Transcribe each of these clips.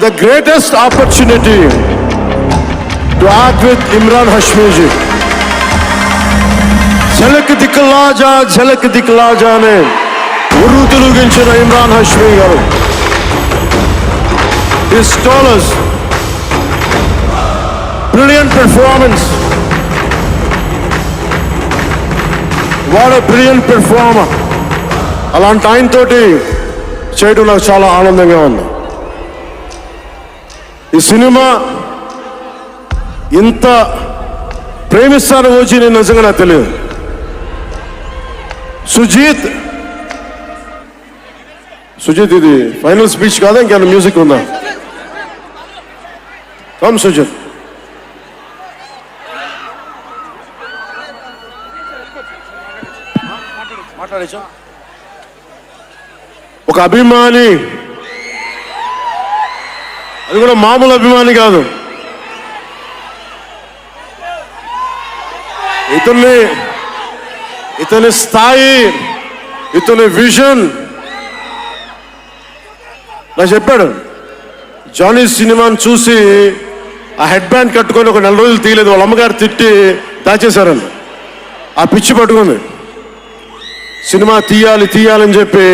the greatest opportunity to act with Imran Hashmi ji. झलक दिखला जा ने उर्दू తెలుగించిన ఇమ్రాన్ హష్మీ గారు. His scholars, brilliant performance. What a brilliant performer. అలాంటి ఆయన తోటి చేయడం నాకు చాలా ఆనందంగా ఉంది. ఈ సినిమా ఇంత ప్రేమిస్తాను వచ్చి నేను నిజంగా నాకు తెలియదు. సుజీత్ ఇది ఫైనల్ స్పీచ్ కాదా, ఇంకేమైనా మ్యూజిక్ ఉందా? కమ్ సుజిత్. మాట్లాడేచ్చా? ఒక అభిమాని, అది కూడా మామూలు అభిమాని కాదు, ఇతని స్థాయి, ఇతని విజన్ నాకు చెప్పాడు. జానీ సినిమాని చూసి ఆ హెడ్ బ్యాండ్ కట్టుకొని ఒక 4 రోజులు తీయలేదు, వాళ్ళ అమ్మగారు తిట్టి దాచేశారని. ఆ పిచ్చి పట్టుకుంది. సినిమా తీయాలని చెప్పి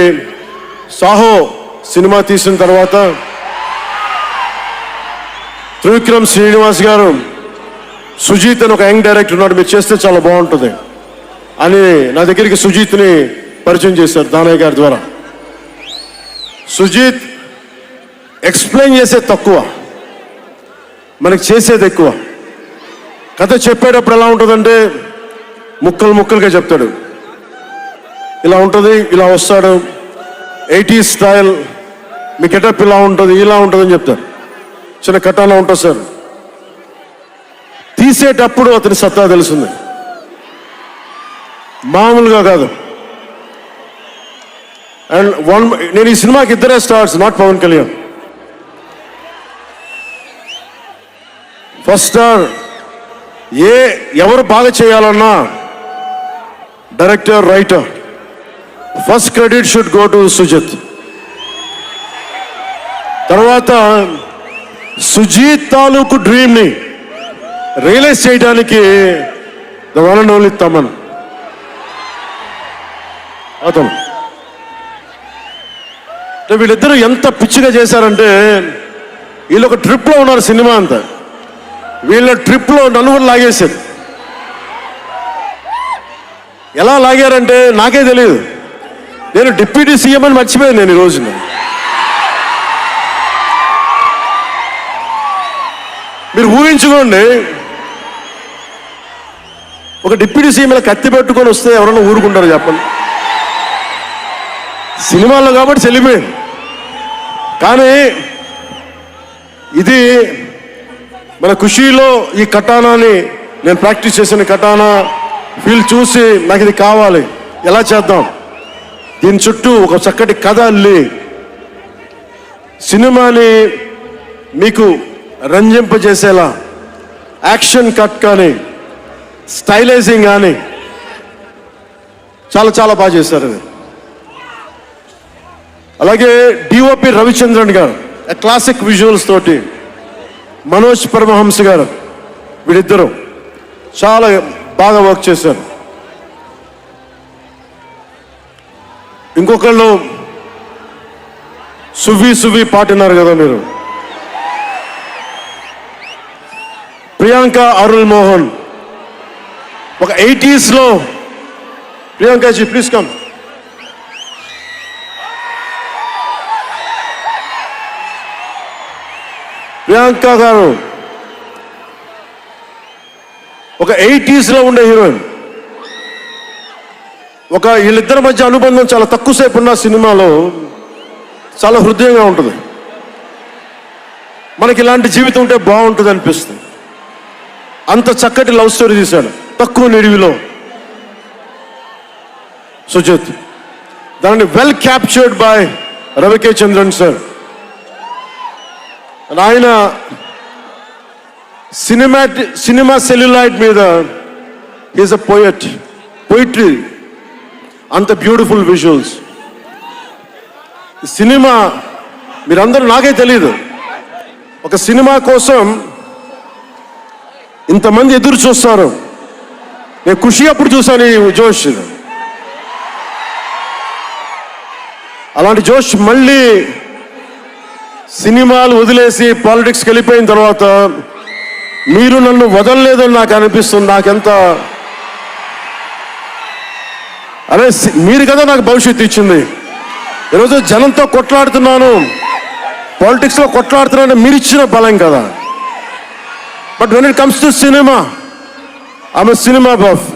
సాహో సినిమా తీసిన తర్వాత త్రివిక్రమ్ శ్రీనివాస్ గారు సుజీత్ అని ఒక యంగ్ డైరెక్టర్ ఉన్నాడు, మీరు చేస్తే చాలా బాగుంటుంది అని నా దగ్గరికి సుజీత్ని పరిచయం చేశారు దానయ్య గారి ద్వారా. సుజీత్ ఎక్స్ప్లెయిన్ చేసేది తక్కువ, మనకి చేసేది ఎక్కువ. కథ చెప్పేటప్పుడు ఎలా ఉంటుందంటే ముక్కలుగా చెప్తాడు. ఇలా ఉంటుంది, ఇలా వస్తాడు, 80s స్టైల్, మీ గెటప్ ఇలా ఉంటుంది అని చెప్తారు. చిన్న కటానా ఉంటుంది సార్. తీసేటప్పుడు అతని సత్తా తెలుస్తుంది, మామూలుగా కాదు. అండ్ నేను ఈ సినిమాకి ఇద్దరే stars, not Pawan Kalyan. First star ఎవరు బాగా చేయాలన్నా director, writer, first credit should go to Sujeeth. తర్వాత సుజీత్ తాలూకు డ్రీమ్ని రియలైజ్ చేయడానికి the one and only Thaman. అతను వీళ్ళిద్దరూ ఎంత పిచ్చిగా చేశారంటే, వీళ్ళు ఒక ట్రిప్లో ఉన్నారు సినిమా అంతా. వీళ్ళ ట్రిప్లో నలుగురు లాగేశారు. ఎలా లాగారంటే నాకే తెలియదు. నేను డిప్యూటీ సీఎం అని మర్చిపోయాను నేను ఈ రోజున. మీరు ఊహించుకోండి, ఒక డిప్యూటీ సీఎం ఇలా కత్తి పెట్టుకొని వస్తే ఎవరన్నా ఊరుకుంటారు చెప్పండి? సినిమాల్లో కాబట్టి చెల్లిపోయింది. కానీ ఇది మన ఖుషీలో ఈ కటానాని, నేను ప్రాక్టీస్ చేసిన కటానా ఫీల్ చూసి నాకు ఇది కావాలి, ఎలా చేద్దాం, దీని చుట్టూ ఒక చక్కటి కథ అల్లి సినిమాని మీకు రంజింపజేసేలా యాక్షన్ కట్ కానీ స్టైలైజింగ్ కానీ చాలా బాగా చేశారు అది. అలాగే డిఓపి రవిచంద్రన్ గారు క్లాసిక్ విజువల్స్ తోటి, మనోజ్ పరమహంస గారు, వీళ్ళిద్దరూ చాలా బాగా వర్క్ చేశారు. ఇంకొకళ్ళు సువి పాటినారు కదా మీరు, ప్రియాంక అరుల్ మోహన్. ఒక 80s లో ప్రియాంకజీ ప్లీజ్ కమ్. ప్రియాంక గారు ఒక 80s లో ఉండే హీరోయిన్. వీళ్ళిద్దరి మధ్య అనుబంధం చాలా తక్కువసేపు ఉన్న సినిమాలో చాలా హృదయంగా ఉంటుంది. మనకి ఇలాంటి జీవితం ఉంటే బాగుంటుంది అనిపిస్తుంది. అంత చక్కటి లవ్ స్టోరీ తీశాడు తక్కువ నిడివిలో సుజిత్. దాన్ని well captured by రవికే Chandran sir. ఆయన సినిమా సెల్యులాయిడ్ మీద ఈజ్ అ పోయిట్రీ, అంత బ్యూటిఫుల్ విజువల్స్. సినిమా మీరందరూ, నాకే తెలియదు, ఒక సినిమా కోసం ఇంతమంది ఎదురు చూస్తారు. నేను ఖుషి అప్పుడు చూశాను ఈ జోష్. అలాంటి జోష్ మళ్ళీ సినిమాలు వదిలేసి పాలిటిక్స్కి వెళ్ళిపోయిన తర్వాత మీరు నన్ను వదలలేదని నాకు అనిపిస్తుంది. నాకెంత అరే మీరు కదా నాకు భవిష్యత్తు ఇచ్చింది. ఈరోజు జనంతో కొట్లాడుతున్నాను, పాలిటిక్స్లో కొట్లాడుతున్నాను, మీరు ఇచ్చిన బలం కదా. But when it comes to cinema, ఆమె సినిమా బఫ్,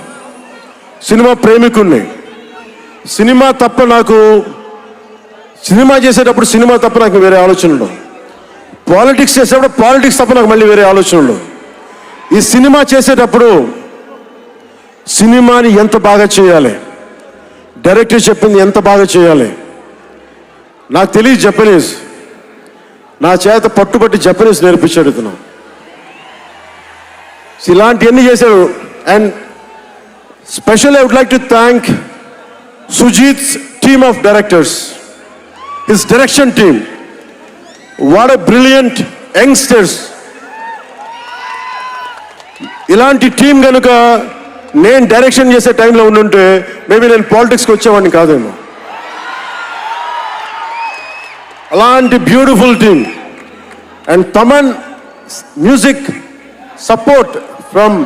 సినిమా ప్రేమికుణ్ణి. సినిమా తప్ప నాకు, సినిమా చేసేటప్పుడు సినిమా తప్ప నాకు వేరే ఆలోచన ఉండవు. పాలిటిక్స్ చేసేటప్పుడు పాలిటిక్స్ తప్ప నాకు మళ్ళీ వేరే ఆలోచన ఉండవు. ఈ సినిమా చేసేటప్పుడు సినిమాని ఎంత బాగా చేయాలి, డైరెక్టర్ చెప్పింది ఎంత బాగా చేయాలి. నాకు తెలియదు జపనీస్, నా చేత పట్టుబట్టి జపనీస్ నేర్పించాడు ఇతను. ఇలాంటివన్నీ చేశాడు. And special I would like to thank Sujeeth's team of directors, his direction team. What a brilliant youngsters. ఇలాంటి టీం కనుక నేను డైరెక్షన్ చేసే టైంలో ఉండుంటే మేబీ నేను పాలిటిక్స్కి వచ్చేవాడిని కాదేమో. అలాంటి beautiful team. And Thaman music support from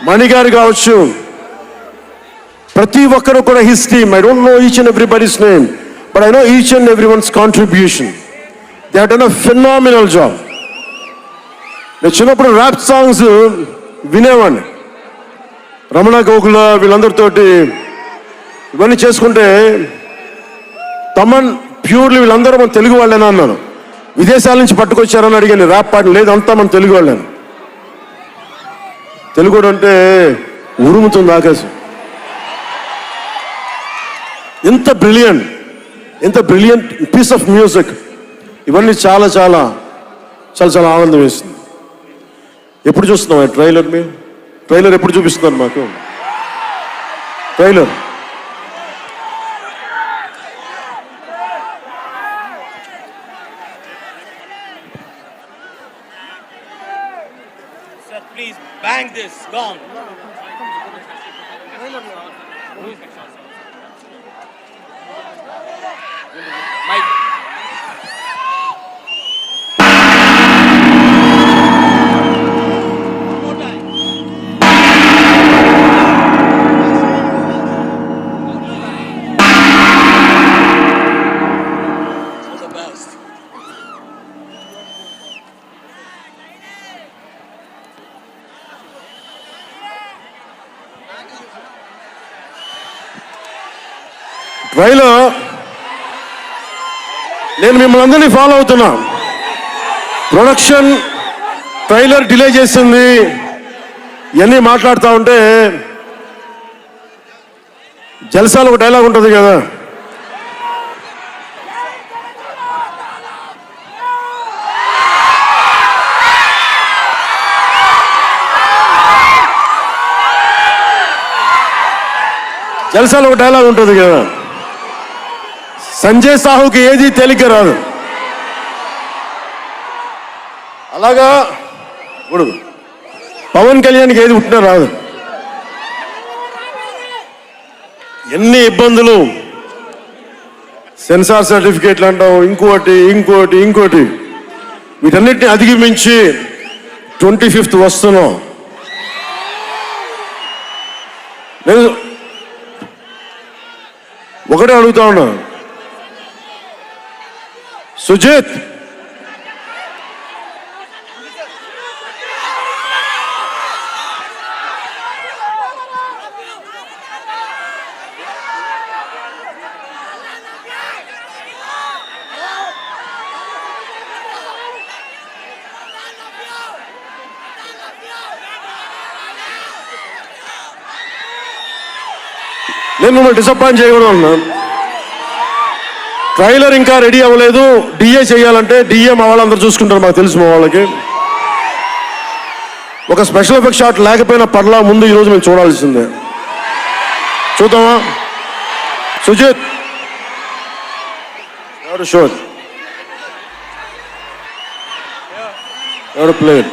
మణిగారు కావచ్చు, ప్రతి ఒక్కరు కూడా his team. I don't know each and everybody's name, but I know each and every one's contribution. They have done a phenomenal job. నేను చిన్నప్పుడు ర్యాప్ సాంగ్స్ వినేవాడిని, రమణ గోకుల వీళ్ళందరితోటి ఇవన్నీ చేసుకుంటే. తమన్ ప్యూర్లీ వీళ్ళందరూ మన తెలుగు వాళ్ళేనా అన్నాను. విదేశాల నుంచి పట్టుకొచ్చారని అడిగాను. ర్యాప్ పాట లేదు, అంతా మన తెలుగు వాళ్ళని. తెలుగు అంటే ఉరుముతుంది ఆకాశం. ఎంత బ్రిలియంట్ పీస్ ఆఫ్ మ్యూజిక్. ఇవన్నీ చాలా చాలా చాలా చాలా ఆనందం వేస్తుంది. ఎప్పుడు చూస్తున్నాం ట్రైలర్? మీరు ట్రైలర్ ఎప్పుడు చూపిస్తున్నారు మాకు? Trailer Sir, please bang this gong. Mike. Trailer నేను మిమ్మల్ని అందరినీ ఫాలో అవుతున్నా. ప్రొడక్షన్ ట్రైలర్ డిలే చేసింది, ఇవన్నీ మాట్లాడుతూ ఉంటే జల్సాలో ఒక డైలాగ్ ఉంటుంది కదా, జల్సాలో ఒక డైలాగ్ ఉంటుంది కదా, సంజయ్ సాహుకి ఏది తేలిక రాదు. అలాగా ఇప్పుడు పవన్ కళ్యాణ్కి ఏది పుట్టినా రాదు. ఎన్ని ఇబ్బందులు, సెన్సార్ సర్టిఫికేట్లు అంటాం, ఇంకోటి వీటన్నిటిని అధిగమించి 25th వస్తున్నాం. నేను ఒకటే అడుగుతా ఉన్నా, సుజిత్ నేను మిమ్మల్ని డిసప్పాయింట్ చేయకూడదు అన్నా. ట్రైలర్ ఇంకా రెడీ అవ్వలేదు. డిఏ చేయాలంటే డిఏ మా వాళ్ళందరూ చూసుకుంటారు, మాకు తెలుసు. మా వాళ్ళకి ఒక స్పెషల్ ఎఫెక్ట్ షాట్ లేకపోయినా పర్లా, ముందు ఈరోజు మేము చూడాల్సిందే. చూద్దామా సుజిత్? ఎవరు షో? ఎవరు ప్లేయర్?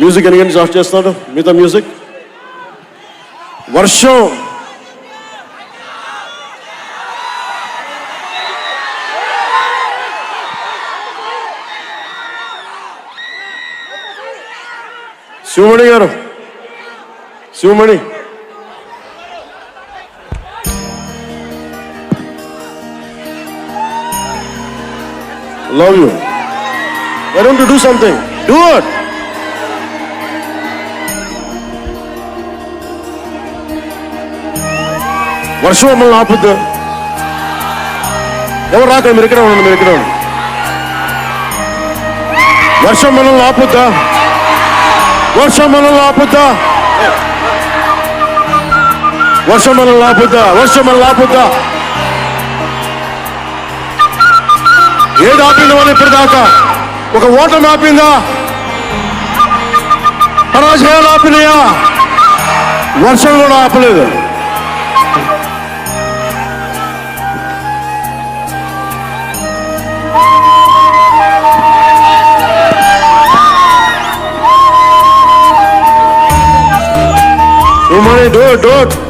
మ్యూజిక్ ఎన్ని గంటలు ఆఫ్ చేస్తున్నాడు? మిగతా మ్యూజిక్. వర్షం శివమణి గారు, Sivamani, love you. Why don't you do something? Do it. వర్షం మమ్మల్ని ఆపుద్దు. ఎవరు రాక మీరు ఇక్కడ ఉండండి, మీరు ఇక్కడ ఉండండి. వర్షం మనల్ని ఆపుద్దా? వర్షం మనల్ని ఆపుద్దా? వర్షం మనల్ని ఆపుద్దా? వర్షం మనల్ని ఆపుద్దా? ఏది ఆపింది వాళ్ళు ఇప్పుడు దాకా? ఒక ఓటమి ఆపిందా? పరాజయాలు ఆపినాయా? వర్షం కూడా ఆపలేదు. Do it.